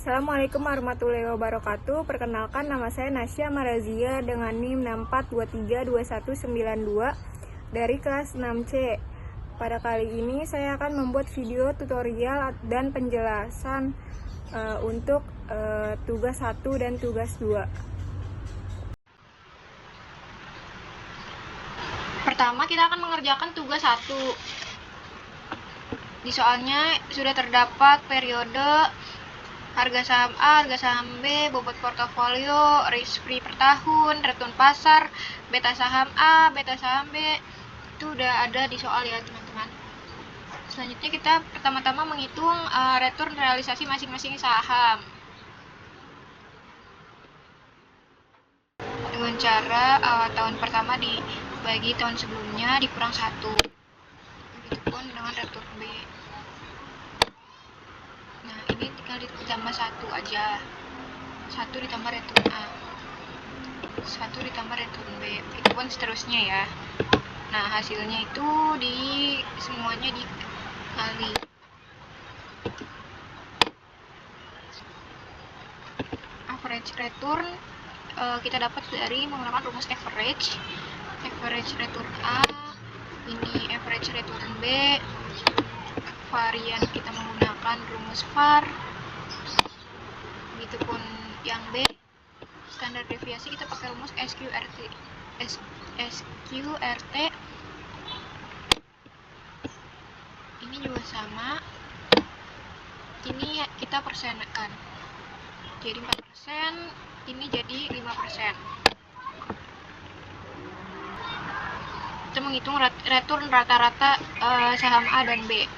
Assalamualaikum warahmatullahi wabarakatuh. Perkenalkan, nama saya Nasya Marazia dengan NIM 64232192 dari kelas 6C. Pada kali ini saya akan membuat video tutorial dan penjelasan untuk tugas 1 dan tugas 2. Pertama, kita akan mengerjakan tugas 1. Di soalnya sudah terdapat periode, harga saham A, harga saham B, bobot portofolio, risk free per tahun, return pasar, beta saham A, beta saham B. Itu udah ada di soal ya teman-teman. Selanjutnya kita pertama-tama menghitung return realisasi masing-masing saham dengan cara tahun pertama dibagi tahun sebelumnya dikurang 1. Begitupun dengan return B. Nah, ini tinggal ditambah 1 aja. 1 ditambah return A. 1 ditambah return B. Itu pun seterusnya ya. Nah, hasilnya itu semuanya dikali. Average return kita dapat dari menggunakan rumus average. Average return A, ini average return B. Varian kita menggunakan rumus VAR. Begitupun yang B, standar deviasi kita pakai rumus SQRT. Ini juga sama. Ini kita persenkan. Jadi 4%, ini jadi 5%. Kita menghitung return rata-rata saham A dan B.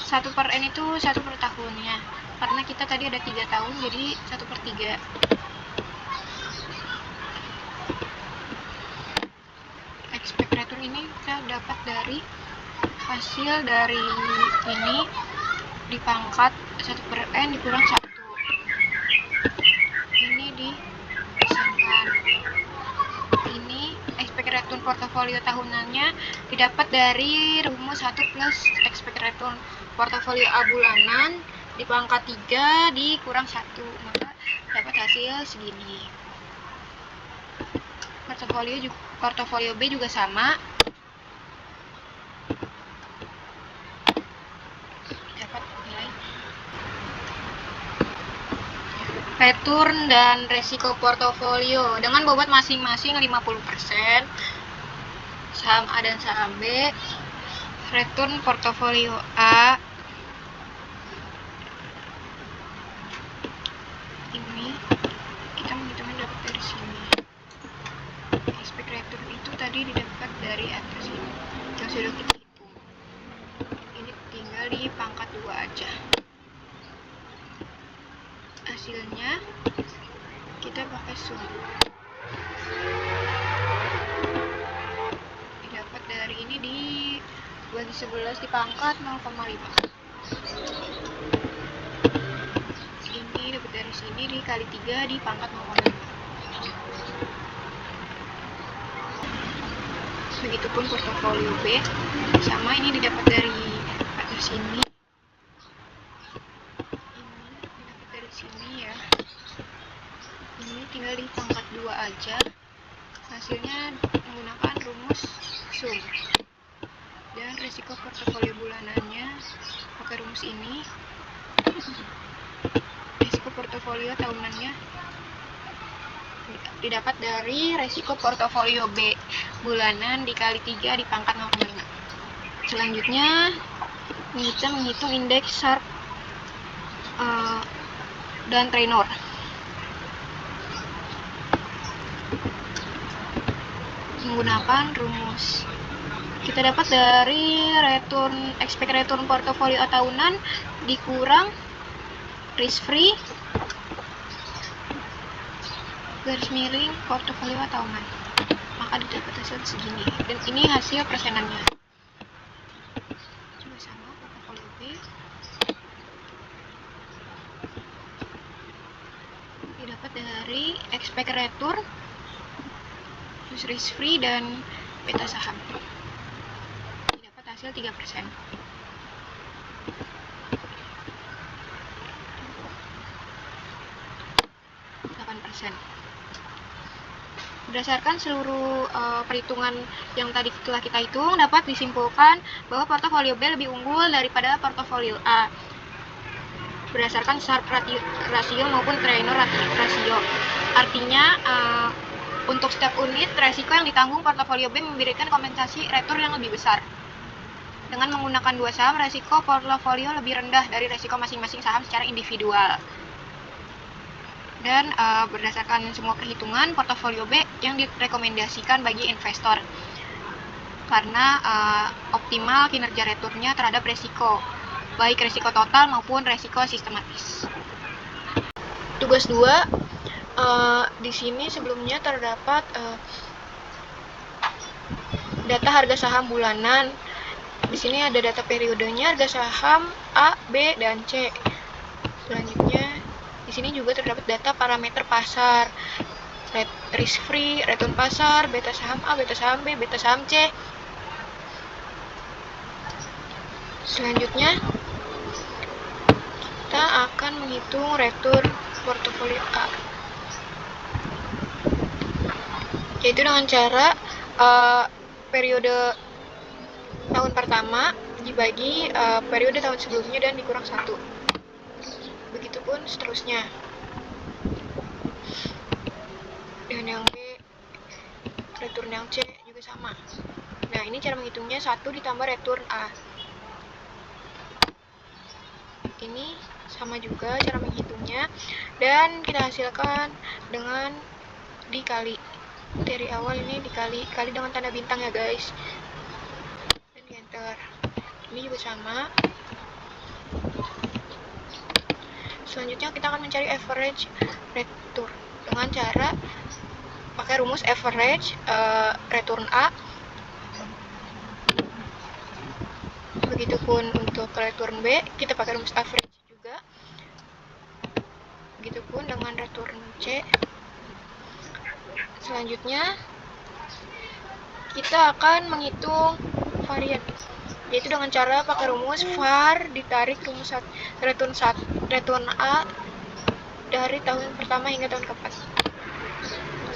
1/N itu 1 per tahunnya. Karena kita tadi ada 3 tahun, jadi 1/3. Expect return ini kita dapat dari hasil dari ini dipangkat 1/N dikurang 1. Ini dipesankan. Ini expect return portofolio tahunannya didapat dari rumus 1 plus expect return portofolio A bulanan dipangkat 3 dikurang 1, maka dapat hasil segini. Portofolio B juga sama. Dapat nilai return dan resiko portofolio dengan bobot masing-masing 50%. Saham A dan saham B. Return portofolio A ini kita menghitungnya dapat dari sini. Expect return itu tadi didapat dari atas ini yang sudah kita hitung. Ini tinggal dipangkat 2 aja. Hasilnya kita pakai sum. Didapat dari ini dibagi 11 dipangkat 0,5. Ini dapat dari sini dikali 3 dipangkat 0,5. Begitupun portofolio B sama, ini didapat dari atas sini. Ini didapat dari sini ya. Ini tinggal dipangkat 2 aja. Hasilnya menggunakan rumus sum. Dan risiko portofolio bulanannya pakai rumus ini. Risiko portofolio tahunannya didapat dari risiko portofolio B bulanan dikali 3 dipangkat 0,5. Selanjutnya kita menghitung indeks Sharpe dan Traynor. Menggunakan rumus kita dapat dari expect return portofolio tahunan dikurang risk free garis miring portofolio tahunan, maka didapat hasil segini. Dan ini hasil persenannya. Coba sama portofolio B didapat dari expect return risk free dan beta saham. Didapat hasil 3%. 8%. Berdasarkan seluruh perhitungan yang tadi telah kita hitung, dapat disimpulkan bahwa portofolio B lebih unggul daripada portofolio A berdasarkan Sharpe rasio maupun Treynor rasio. Artinya untuk setiap unit resiko yang ditanggung portofolio B memberikan kompensasi return yang lebih besar. Dengan menggunakan dua saham, resiko portofolio lebih rendah dari resiko masing-masing saham secara individual. Dan berdasarkan semua perhitungan, portofolio B yang direkomendasikan bagi investor karena optimal kinerja returnnya terhadap resiko, baik resiko total maupun resiko sistematis. Tugas 2, di sini sebelumnya terdapat data harga saham bulanan. Di sini ada data periodenya, harga saham A, B, dan C. Selanjutnya, di sini juga terdapat data parameter pasar, risk free, return pasar, beta saham A, beta saham B, beta saham C. Selanjutnya, kita akan menghitung return portofolio A, yaitu dengan cara periode tahun pertama dibagi periode tahun sebelumnya dan dikurang 1. Begitupun seterusnya. Dan yang B, return yang C juga sama. Nah, ini cara menghitungnya 1 ditambah return A. Ini sama juga cara menghitungnya, dan kita hasilkan dengan dikali. Dari awal ini dikali dengan tanda bintang ya guys, dan di enter. Ini juga sama. Selanjutnya kita akan mencari average return dengan cara pakai rumus average return A. Begitupun untuk return B, kita pakai rumus average juga. Begitupun dengan return C. Selanjutnya, kita akan menghitung varian, yaitu dengan cara pakai rumus var ditarik rumus return A dari tahun pertama hingga tahun keempat.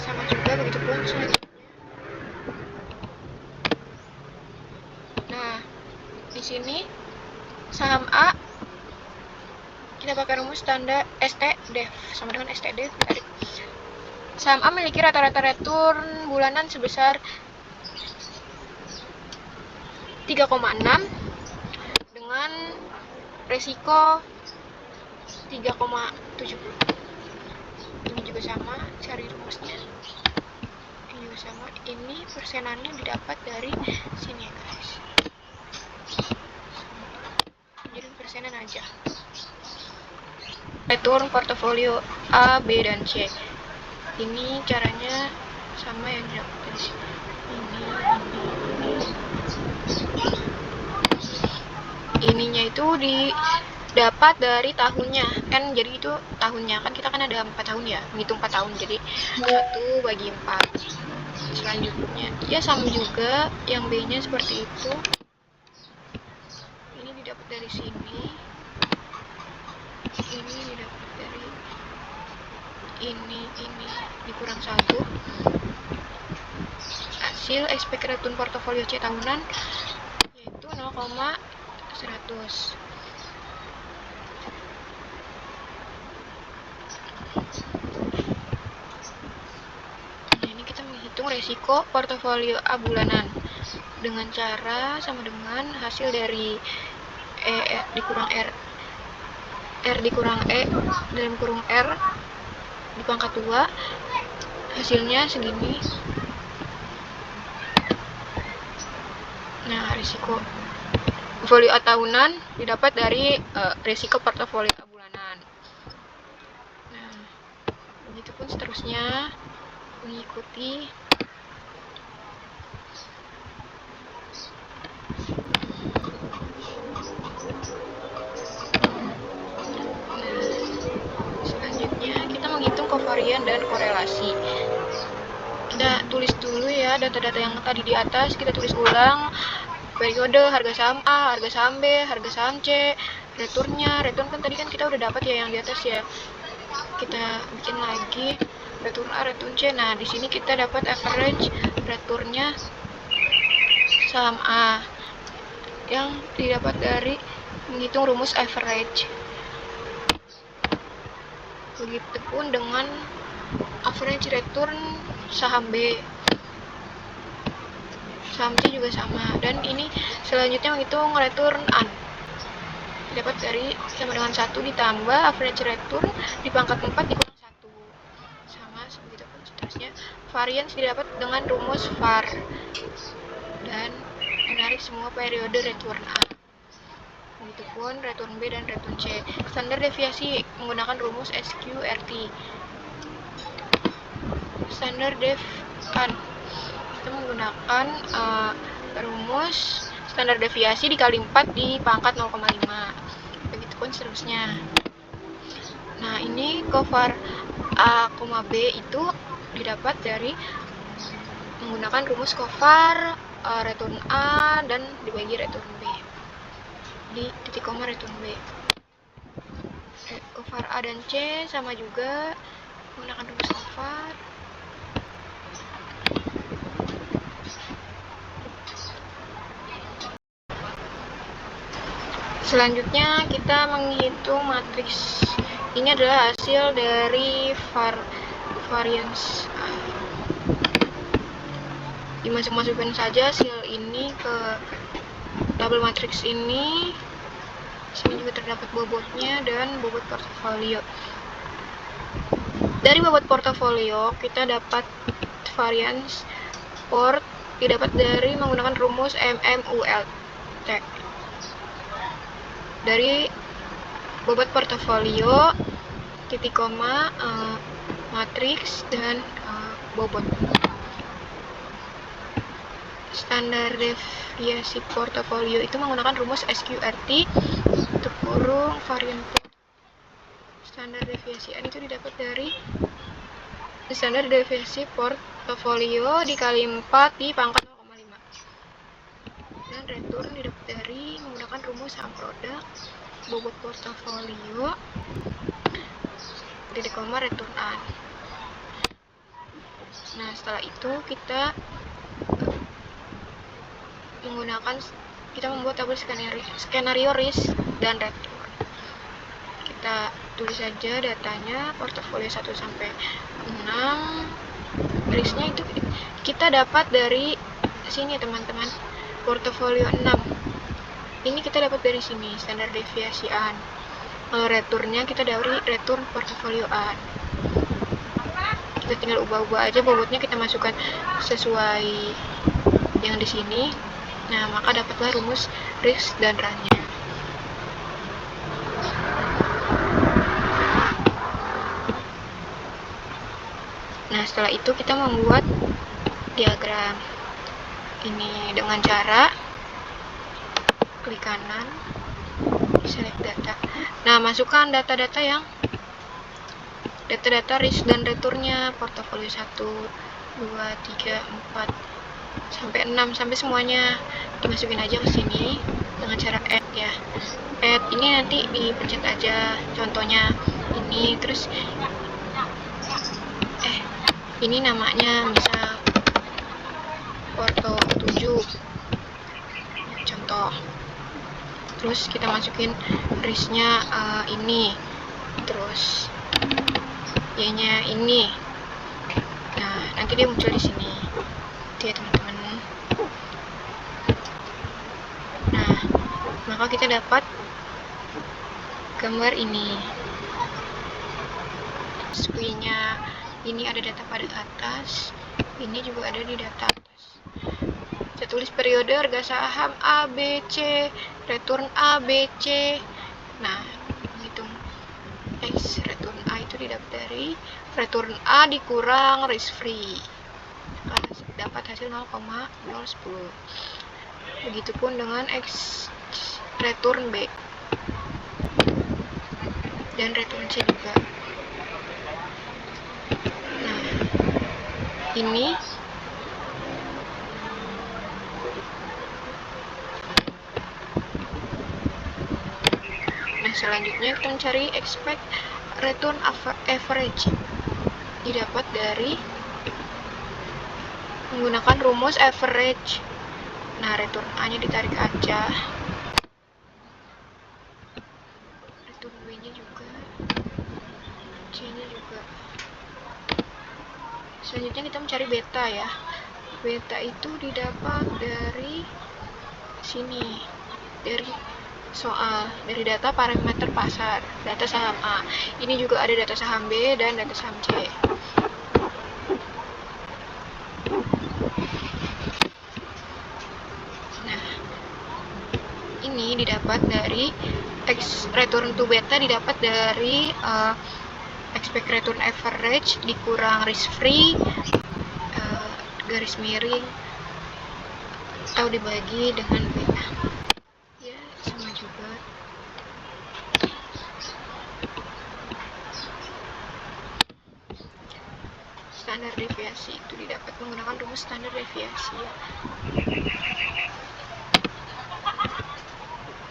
Sama juga begitupun selanjutnya. Nah, di sini saham A kita pakai rumus standar STDEV sama dengan STDEV ditarik. Saham A memiliki rata-rata return bulanan sebesar 3,6 dengan resiko 3,70. Ini juga sama, cari rumusnya. Ini juga sama, ini persenannya didapat dari sini ya guys. Jadi persenan aja. Return portofolio A, B, dan C. Ini caranya sama yang didapat dari sini. Ininya itu didapat dari tahunnya kan, jadi itu tahunnya kan, kita kan ada 4 tahun ya, menghitung 4 tahun, jadi 1 bagi 4. Selanjutnya ya sama juga, yang B nya seperti itu. Ini didapat dari sini, ini didapat dari ini dikurang 1. Hasil expected return portofolio C tahunan yaitu 0,100. Nah, ini kita menghitung resiko portofolio A bulanan dengan cara sama dengan hasil dari E dikurang R dikurang E dalam kurung R dipangkat 2, hasilnya segini. Nah, risiko portofolio A tahunan didapat dari risiko portofolio A bulanan. Nah, begitupun seterusnya mengikuti. Selanjutnya kita menghitung kovarian dan korelasi. Kita tulis dulu ya data-data yang tadi di atas, kita tulis ulang periode, harga saham A, harga saham B, harga saham C, returnnya. Return kan tadi kan kita udah dapat ya yang di atas ya. kita bikin lagi return A, return C. Nah, di sini kita dapat average returnnya saham A yang didapat dari menghitung rumus average. Begitupun dengan average return saham B. Saham C juga sama. Dan ini selanjutnya menghitung return A. Dapat dari sama dengan 1 ditambah average return di pangkat 4 dikurang 1. Sama sebegitu pun seterusnya. Variance didapat dengan rumus var. Dan menarik semua periode return A. Begitupun return B dan return C. Standar deviasi menggunakan rumus SQRT. Standar dev kan kita menggunakan rumus standar deviasi dikali 4 di pangkat 0,5. Begitupun seterusnya. Nah, ini cover A, B itu didapat dari menggunakan rumus cover return A dan dibagi return B di titik koma return B. Cover A dan C sama juga menggunakan rumus cover. Selanjutnya kita menghitung matriks. Ini adalah hasil dari variance. Dimasuk-masukkan saja hasil ini ke tabel matriks ini. Sini juga terdapat bobotnya dan bobot portofolio. Dari bobot portofolio kita dapat variance port didapat dari menggunakan rumus MMULT. Dari bobot portofolio, titik koma, matriks, dan bobot. Standar deviasi portofolio itu menggunakan rumus SQRT untuk kurung varian port. Standar deviasi N itu didapat dari standar deviasi portofolio dikali 4 di pangkat 0,5. Dan return didapat dari menggunakan rumus saham produk, bobot portofolio, titik koma return A. Nah, setelah itu kita membuat tabel skenario risk dan return. Kita tulis saja datanya portofolio 1 sampai 6. Risknya itu kita dapat dari sini ya teman-teman. Portofolio 6. Ini kita dapat dari sini standar deviasi A. Kalau returnnya kita dari return portofolio A. Kita tinggal ubah-ubah aja bobotnya, kita masukkan sesuai yang di sini. Nah, maka dapatlah rumus risk dan run-nya. Nah, setelah itu kita membuat diagram ini dengan cara klik kanan, select data. Nah, masukkan data-data risk dan returnnya, portofolio 1, 2, 3, 4 sampai 6, sampai semuanya dimasukin aja ke sini dengan cara add ya. Add ini nanti dipencet aja, contohnya ini, terus ini namanya misal porto 7 contoh, terus kita masukin risknya ini, terus y-nya ini. Nah, nanti dia muncul di sini itu ya teman-teman. Nah, maka kita dapat gambar ini. Screen-nya ini ada data pada atas, ini juga ada di data atas. Saya tulis periode harga saham A, B, C, return A, B, C. Nah, hitung X return A itu didapat dari return A dikurang risk free. Dapat hasil 0,010. Begitupun dengan X return B dan return C juga. Nah, ini selanjutnya kita mencari expect return average didapat dari menggunakan rumus average. Nah, return A-nya ditarik aja. Return B-nya juga. C-nya juga. Selanjutnya kita mencari beta ya. Beta itu didapat dari sini. Dari soal, dari data parameter pasar, data saham A. Ini juga ada data saham B dan data saham C. Nah, ini didapat dari return to beta didapat dari expect return average dikurang risk free garis miring atau dibagi dengan beta. Ya, sama juga. Standar deviasi itu didapat menggunakan rumus standar deviasi ya.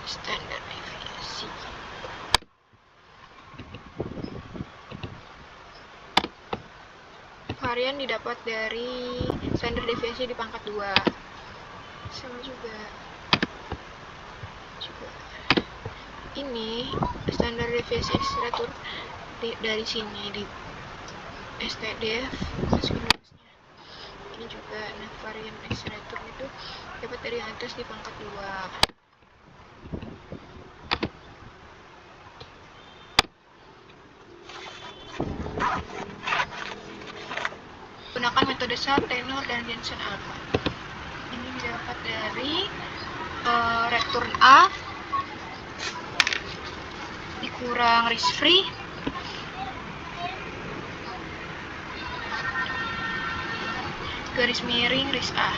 Standar deviasi. Varian didapat dari standar deviasi di pangkat 2. Sama juga. Ini standar deviasi return dari sini di STDF ini juga. Nah, varian return itu dapat dari atas di pangkat 2. Gunakan metode SAT, Taylor, dan Jensen alpha. Ini didapat dari return A dikurang risk free garis miring risk A.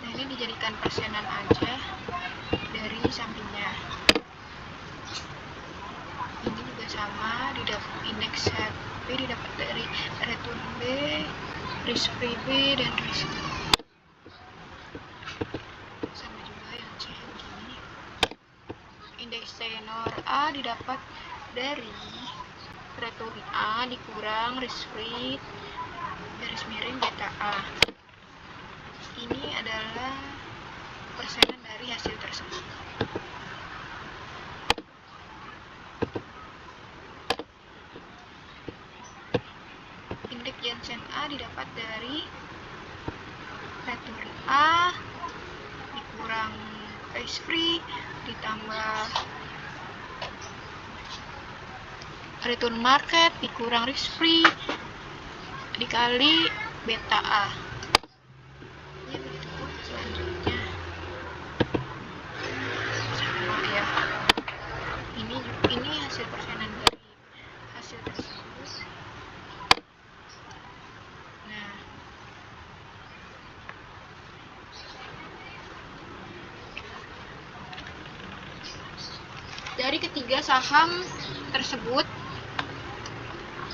Nah, ini dijadikan persenan aja dari sampingnya. Ini juga sama, didapat indeks B didapat dari return B, risk free B, dan risk A. Sama juga yang C begini. Indeks tenor A didapat dari return A dikurang risk free garis miring beta A. Ini adalah persenan dari hasil tersebut. Indeks Jensen A didapat dari return A dikurang risk free ditambah return market dikurang risk free dikali beta A. Ya, begitu pun selanjutnya. Sama ya. Ini hasil persenan dari hasil tersebut. Nah, dari ketiga saham tersebut,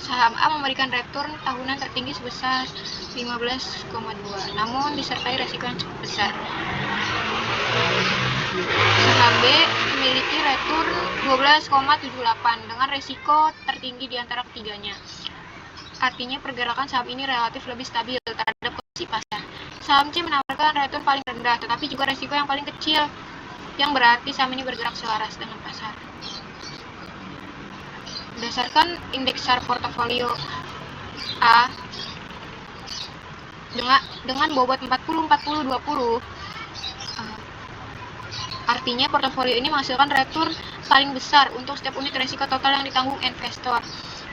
saham A memberikan return tahunan tertinggi sebesar 15,2, namun disertai resiko yang cukup besar. Saham B memiliki return 12,78 dengan resiko tertinggi di antara ketiganya. Artinya pergerakan saham ini relatif lebih stabil terhadap kondisi pasar. Saham C menawarkan return paling rendah, tetapi juga resiko yang paling kecil, yang berarti saham ini bergerak selaras dengan pasar. Berdasarkan indeks SAR portofolio A dengan bobot 40-40-20, artinya portofolio ini menghasilkan return paling besar untuk setiap unit risiko total yang ditanggung investor,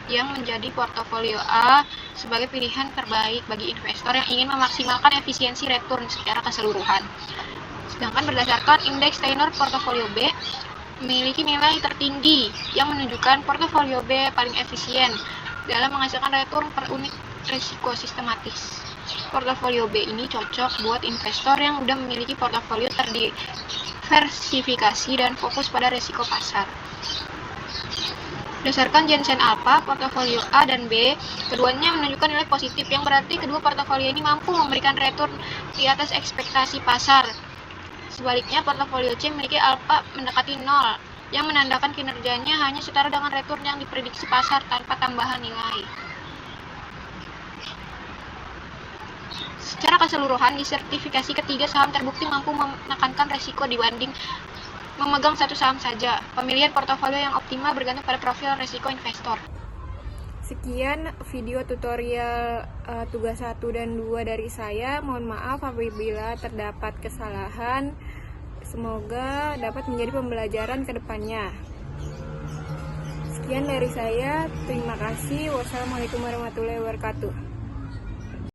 yang menjadi portofolio A sebagai pilihan terbaik bagi investor yang ingin memaksimalkan efisiensi return secara keseluruhan. Sedangkan berdasarkan indeks tenor portofolio B memiliki nilai tertinggi yang menunjukkan portofolio B paling efisien dalam menghasilkan return per unit risiko sistematis. Portofolio B ini cocok buat investor yang sudah memiliki portofolio terdiversifikasi dan fokus pada risiko pasar. Berdasarkan Jensen Alpha, portofolio A dan B keduanya menunjukkan nilai positif, yang berarti kedua portofolio ini mampu memberikan return di atas ekspektasi pasar. Sebaliknya, portofolio C memiliki alfa mendekati 0 yang menandakan kinerjanya hanya setara dengan return yang diprediksi pasar tanpa tambahan nilai. Secara keseluruhan, di sertifikasi ketiga, saham terbukti mampu menekankan resiko dibanding memegang satu saham saja. Pemilihan portofolio yang optimal bergantung pada profil resiko investor. Sekian video tutorial tugas 1 dan 2 dari saya. Mohon maaf apabila terdapat kesalahan. Semoga dapat menjadi pembelajaran ke depannya. Sekian dari saya. Terima kasih. Wassalamualaikum warahmatullahi wabarakatuh.